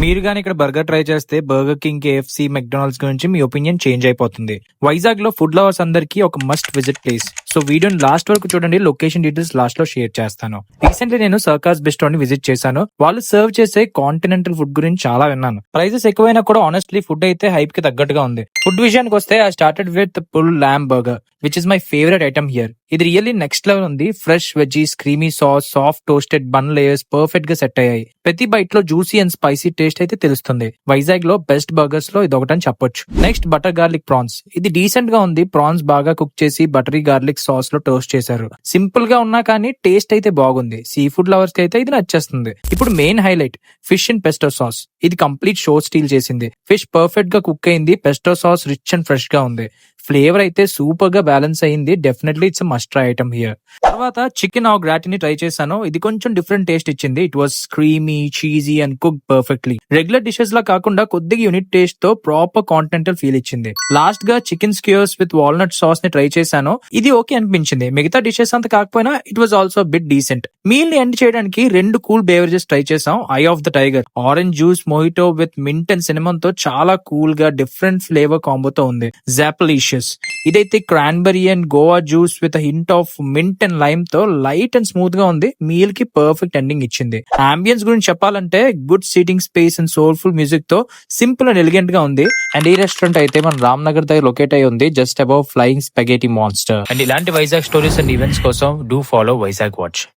మీరు గాని ఇక్కడ బర్గర్ ట్రై చేస్తే బర్గర్ కింగ్, కేఎఫ్సి, మెక్డానల్డ్స్ గురించి మీ ఒపీనియన్ చేంజ్ అయిపోతుంది. వైజాగ్ లో ఫుడ్ లవర్స్ అందరికీ ఒక మస్ట్ విజిట్ ప్లేస్. సో వీడియోని లాస్ట్ వరకు చూడండి, లొకేషన్ డీటెయిల్స్ లాస్ట్ లో షేర్ చేస్తాను. రీసెంట్లీ నేను సర్కాస్ బిస్ట్రో ని విజిట్ చేశాను. వాళ్ళు సర్వ్ చేసే కాంటినెంటల్ ఫుడ్ గురించి చాలా విన్నాను. ప్రైజెస్ ఎక్కువైనా కూడా ఆనెస్ట్లీ ఫుడ్ అయితే హైప్ కి తగ్గట్టుగా ఉంది. ఫుడ్ విషయానికి వస్తే I started with pull lamb burger which is my favourite item here. ఇది రియల్లీ నెక్స్ట్ లెవెల్ ఉంది. Fresh veggies, creamy sauce, soft toasted bun layers perfect గా సెట్ అయ్యాయి. ప్రతి బైట్ లో జ్యూసీ అండ్ స్పైసీ టేస్ట్ అయితే తెలుస్తుంది. వైజాగ్ లో బెస్ట్ బర్గర్స్ లో ఇది ఒకటని చెప్పొచ్చు. Next butter garlic prawns. ఇది డీసెంట్ గా ఉంది. ప్రాన్స్ బాగా కుక్ చేసి బటరీ గార్లిక్ సాస్ లో టోస్ట్ చేశారు. సింపుల్ గా ఉన్నా కానీ టేస్ట్ అయితే బాగుంది. సీ ఫుడ్ లవర్స్ కి అయితే ఇది నచ్చేస్తుంది. ఇప్పుడు main highlight fish in pesto sauce. ఇది కంప్లీట్ షో స్టీల్ చేసింది. ఫిష్ పర్ఫెక్ట్ గా కుక్ అయింది. Pesto sauce rich and fresh గా ఉంది. ఫ్లేవర్ అయితే సూపర్ గా బ్యాలెన్స్ అయింది. Definitely it's must try item here. తర్వాత చికెన్ ఆర్ గ్రాటిని ట్రై చేశాను. ఇది కొంచెం డిఫరెంట్ టేస్ట్ ఇచ్చింది. It was creamy, cheesy and cook perfectly. Regular dishes లా కాకుండా కొద్దిగా యూనిక్ టేస్ట్ తో ప్రాపర్ కాంటినెంటల్ ఫీల్ ఇచ్చింది. లాస్ట్ గా chicken skewers with walnut sauce ని ట్రై చేశాను. ఇది ఓకే అనిపించింది. మిగతా డిషెస్ అంత కాకపోయినా it was also bit decent. Meal ని ఎండ్ చేయడానికి 2 కూల్ బేవరేజెస్ ట్రై చేసాం. Eye of the tiger orange juice mojito with mint and cinnamon తో చాలా కూల్ గా డిఫరెంట్ ఫ్లేవర్ కాంబోతో ఉంది. జాపలీషియస్. ఇదైతే cranberry and Goa juice with hint of mint and lime తో light and smooth గా ఉంది. మీల్ కి పర్ఫెక్ట్ ఎండింగ్ ఇచ్చింది. అంబియన్స్ గురించి చెప్పాలంటే good seating space and soulful music తో సింపుల్ అండ్ ఎలిగెంట్ గా ఉంది. అండ్ ఈ రెస్టారెంట్ అయితే మన రామ్ నగర్ దగ్గర లొకేట్ అయి ఉంది, just above flying spaghetti monster. And ఇలాంటి వైజాగ్ స్టోరీస్ అండ్ ఈవెంట్స్ కోసం డూ ఫాలో వైజాగ్ వాచ్.